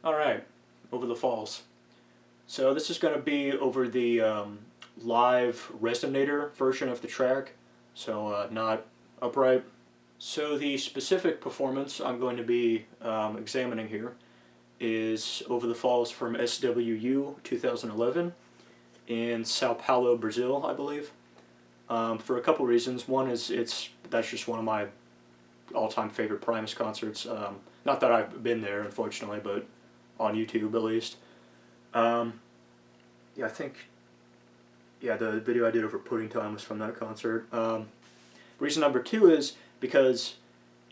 Alright, over the falls. So this is going to be over the live Resonator version of the track, so not upright. So the specific performance I'm going to be examining here is Over the Falls from SWU 2011 in Sao Paulo, Brazil, I believe. For a couple reasons. One is that's just one of my all-time favorite Primus concerts. Not that I've been there, unfortunately, but on YouTube at least. Yeah, I think, yeah, the video I did over Pudding Time was from that concert. Reason number two is because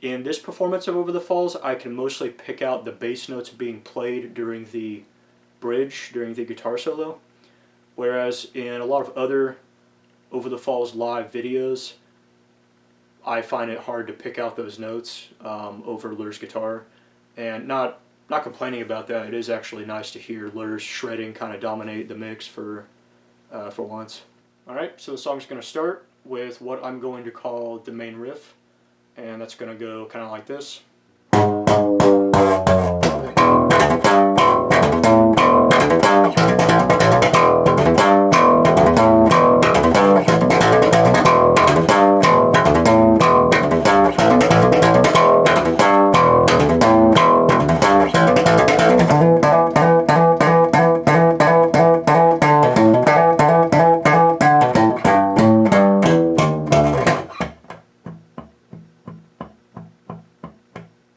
in this performance of Over the Falls, I can mostly pick out the bass notes being played during the bridge, during the guitar solo, whereas in a lot of other Over the Falls live videos, I find it hard to pick out those notes over Lur's guitar, and not complaining about that. It is actually nice to hear Lur's shredding kind of dominate the mix for once. Alright, so the song's going to start with what I'm going to call the main riff, and that's going to go kind of like this.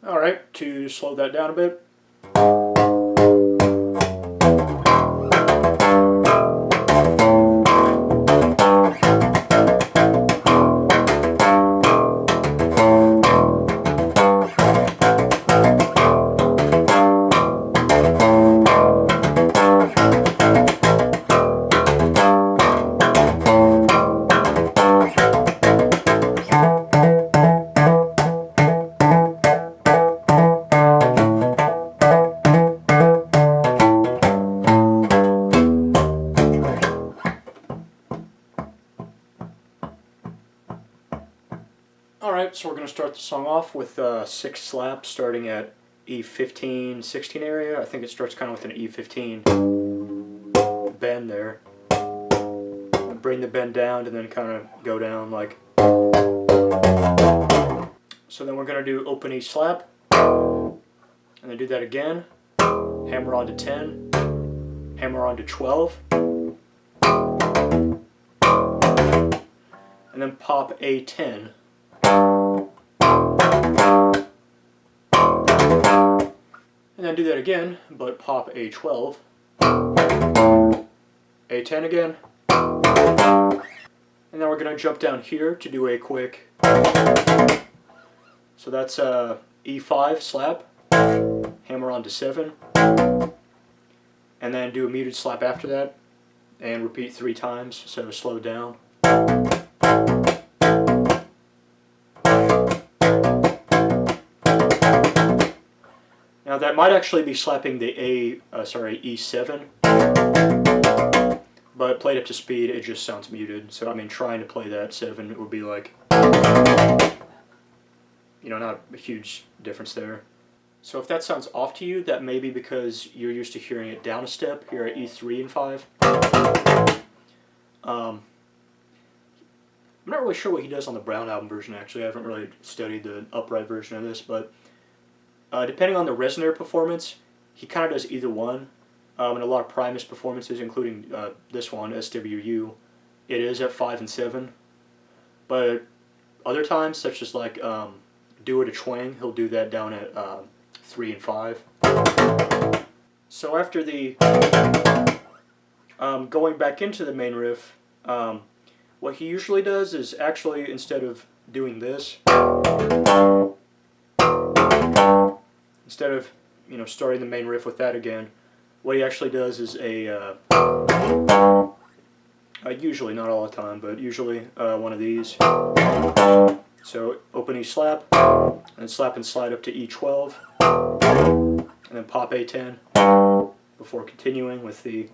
Alright, to slow that down a bit. Alright, so we're going to start the song off with 6 slaps starting at E15, 16 area. I think it starts kind of with an E15 bend there. Bring the bend down and then kind of go down like. So then we're going to do open E slap, and then do that again. Hammer on to 10, hammer on to 12, and then pop A10. And then do that again, but pop A12, A10 again, and then we're going to jump down here to do a quick, so that's E5 slap, hammer on to 7, and then do a muted slap after that, and repeat 3 times, so slow down. Now that might actually be slapping the E7, but played up to speed, it just sounds muted. So I mean, trying to play that 7, it would be like, you know, not a huge difference there. So if that sounds off to you, that may be because you're used to hearing it down a step here at E3 and 5. I'm not really sure what he does on the Brown album version, actually. I haven't really studied the upright version of this, but depending on the Resonator performance, he kind of does either one. In a lot of Primus performances, including this one, SWU, it is at 5 and 7. But other times, such as like Do It a Twang, he'll do that down at 3 and 5. So after the going back into the main riff, what he usually does is actually, instead of doing this, instead of, you know, starting the main riff with that again, what he actually does is usually, not all the time, but usually one of these. So open E slap, and slap and slide up to E12, and then pop A10 before continuing with the.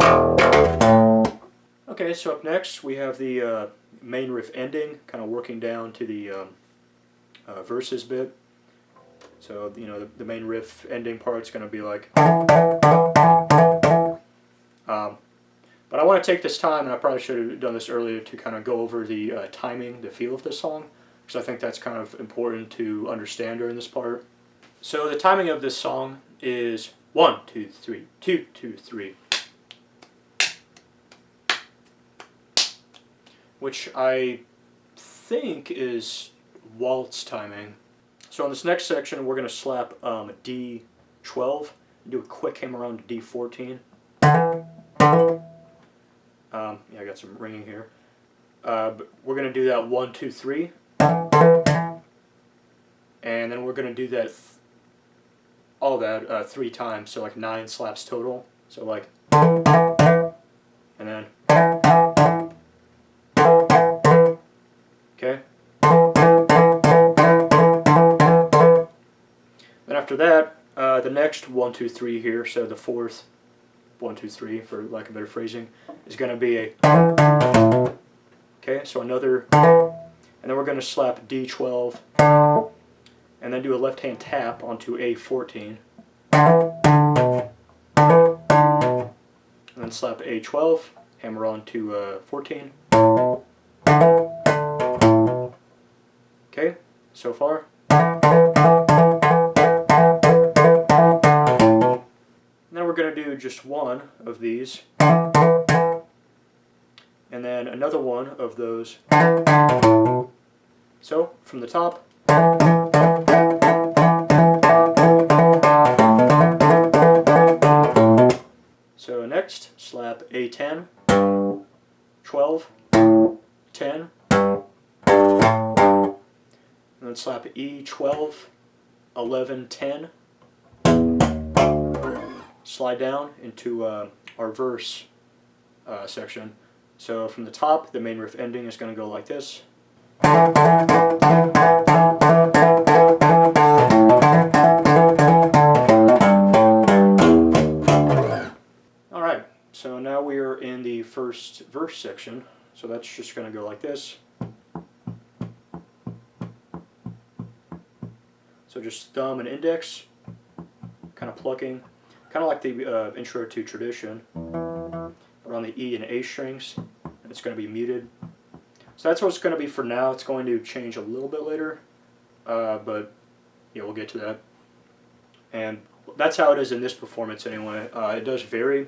Okay, so up next we have the main riff ending, kind of working down to the verses bit. So, you know, the main riff ending part's going to be like... But I want to take this time, and I probably should have done this earlier, to kind of go over the timing, the feel of this song, because I think that's kind of important to understand during this part. So the timing of this song is 1, 2, 3, 2, 2, 3. Which I think is waltz timing. So on this next section, we're going to slap D12, and do a quick hammer on to D14. Yeah, I got some ringing here. But we're going to do that 1, 2, 3. And then we're going to do that, all that 3 times, so like 9 slaps total. So like, and then, okay. Then after that, the next 1, 2, 3 here, so the fourth 1, 2, 3, for lack of better phrasing, is going to be a, okay, so another, and then we're going to slap D12, and then do a left hand tap onto A14, and then slap A12, hammer on to 14. Okay, so far. Now we're going to do just one of these, and then another one of those. So, from the top. So next, slap A10, 12, 10, and then slap E12, 11, 10. Slide down into our verse section. So from the top, the main riff ending is going to go like this. Alright, so now we are in the first verse section. So that's just going to go like this. So just thumb and index, kind of plucking. Kind of like the intro to Tradition, but on the E and A strings, and it's going to be muted. So that's what it's going to be for now. It's going to change a little bit later, but yeah, we'll get to that. And that's how it is in this performance anyway. It does vary.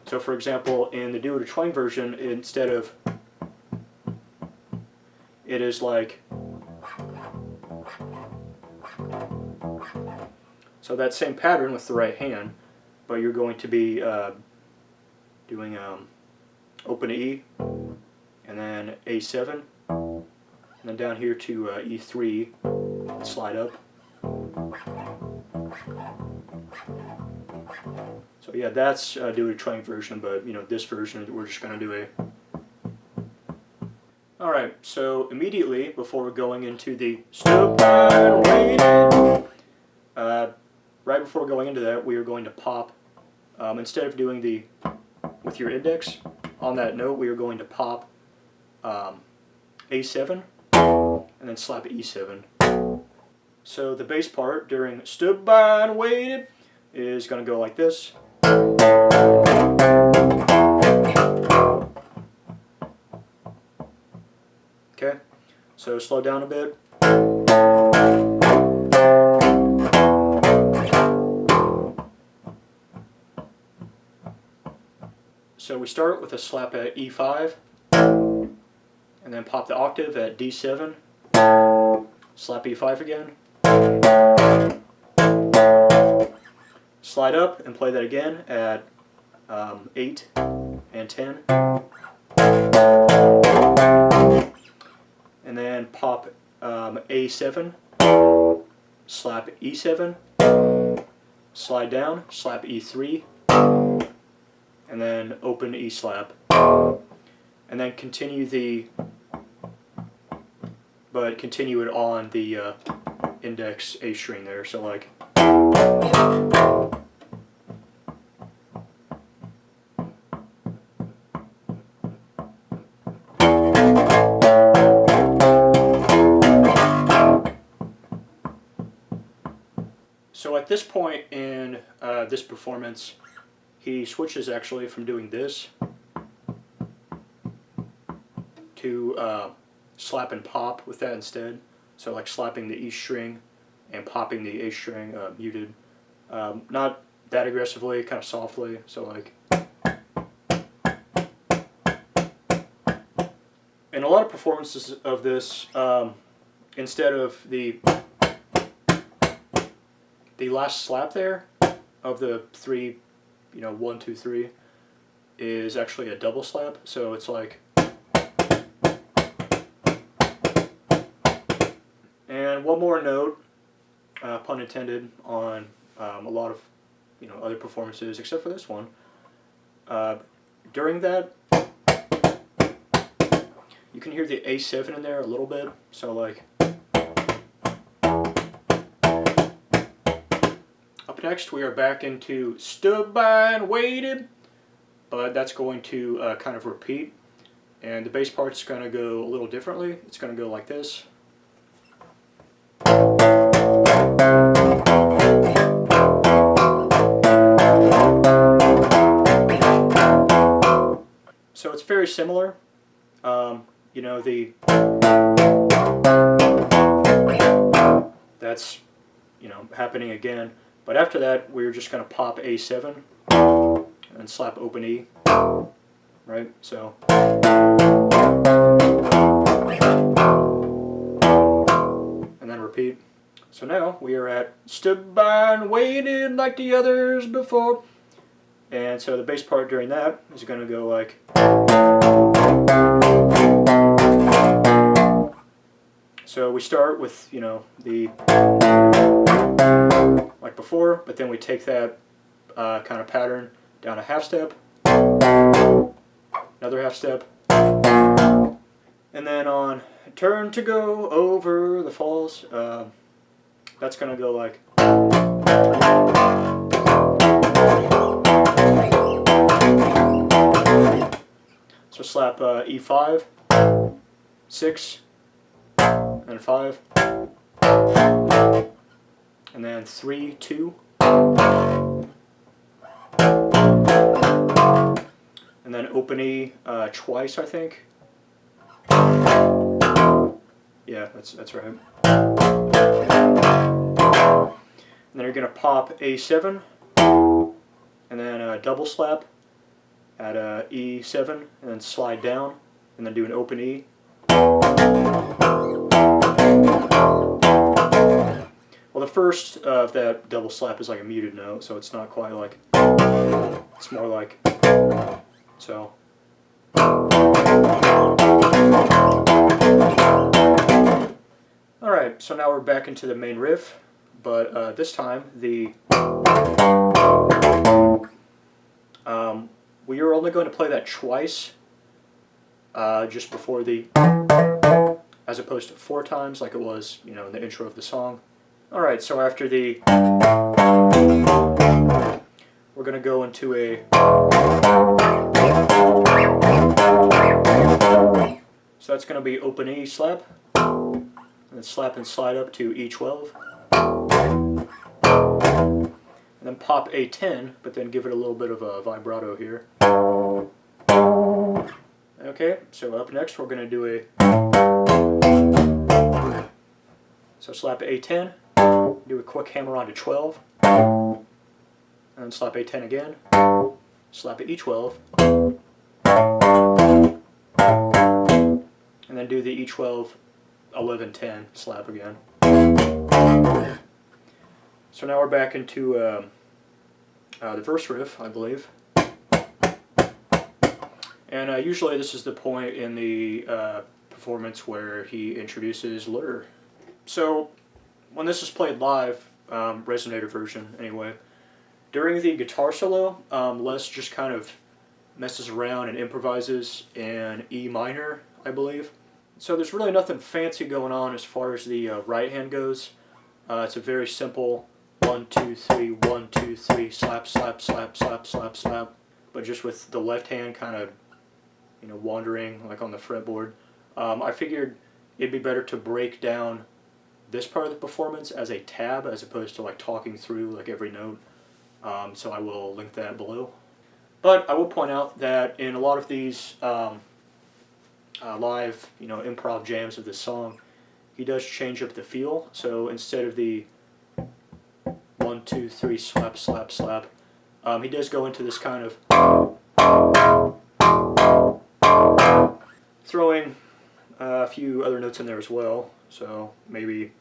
So for example, in the Duo to Twang version, instead of, it is like, so that same pattern with the right hand, but you're going to be doing open to E, and then A7, and then down here to E3, and slide up. So yeah, that's Duo to Twang version, but you know, this version we're just going to do a. Alright, so immediately before we're going into the stood and waited, right before going into that, we are going to pop, instead of doing the, with your index, on that note, we are going to pop A7, and then slap E7. So the bass part during stood by and waited is going to go like this. Okay, so slow down a bit. So we start with a slap at E5, and then pop the octave at D7, slap E5 again, slide up and play that again at 8 and 10, and then pop A7, slap E7, slide down, slap E3, and then open E slap, and then continue the, but continue it on the index A string there, so like, So at this point in this performance, he switches actually from doing this to slap and pop with that instead. So like slapping the E string and popping the A string muted. Not that aggressively, kind of softly. So like. In a lot of performances of this, instead of the last slap there of the 3, 1, 2, 3, is actually a double slap. So it's like, and one more note, pun intended, on a lot of other performances except for this one. During that, you can hear the A7 in there a little bit. So like. Up next, we are back into Stood by and Waited, but that's going to kind of repeat, and the bass part's going to go a little differently. It's going to go like this. So it's very similar. That's happening again. But after that, we're just going to pop A7 and slap open E, right? So. And then repeat. So now we are at Stood by and Waited like the others before. And so the bass part during that is going to go like. So we start with, the, like before, but then we take that kind of pattern down a half step, another half step, and then on Turn to Go Over the Falls, that's going to go like. So slap E5, 6, and 5, and then 3, 2, and then open E twice, I think. Yeah, that's right. And then you're going to pop A7, and then double slap at E7, and then slide down, and then do an open E. Well, the first of that double slap is like a muted note, so it's not quite like, it's more like, so. Alright, so now we're back into the main riff, but this time we are only going to play that twice, just before the, as opposed to 4 times like it was, in the intro of the song. Alright, so after the, we're going to go into a, so that's going to be open E slap, and then slap and slide up to E12, and then pop A10, but then give it a little bit of a vibrato here. Okay, so up next we're going to do a, so slap A10, do a quick hammer on to 12, and then slap A10 again, slap at E12, and then do the E12, 11, 10 slap again. So now we're back into the verse riff, I believe. And usually this is the point in the performance where he introduces Lure. So when this is played live, Resonator version anyway, during the guitar solo, Les just kind of messes around and improvises in E minor, I believe. So there's really nothing fancy going on as far as the right hand goes. It's a very simple 1, 2, 3, 1, 2, 3, slap, slap, slap, slap, slap, slap, but just with the left hand kind of, wandering like on the fretboard. I figured it'd be better to break down this part of the performance as a tab as opposed to like talking through like every note. So I will link that below. But I will point out that in a lot of these live, improv jams of this song, he does change up the feel. So instead of the 1, 2, 3 slap, slap, slap, he does go into this kind of throwing a few other notes in there as well. So maybe.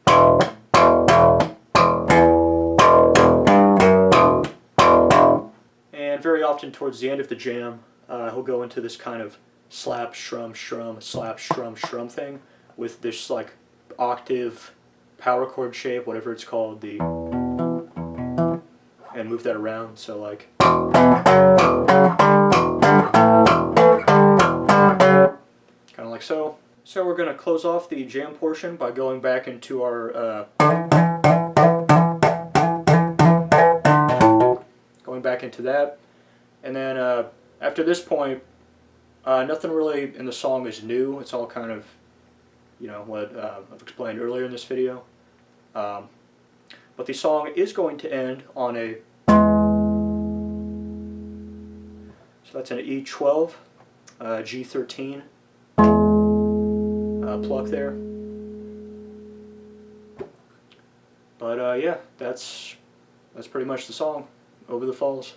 And very often towards the end of the jam, he'll go into this kind of slap, shrum, shrum, slap, shrum, shrum thing with this like octave power chord shape, whatever it's called, and move that around. So like. Kind of like so. So we're going to close off the jam portion by going back into our that, and then after this point, nothing really in the song is new. It's all kind of, what I've explained earlier in this video. But the song is going to end on a, so that's an E12, G13 pluck there. But yeah, that's pretty much the song, Over the Falls.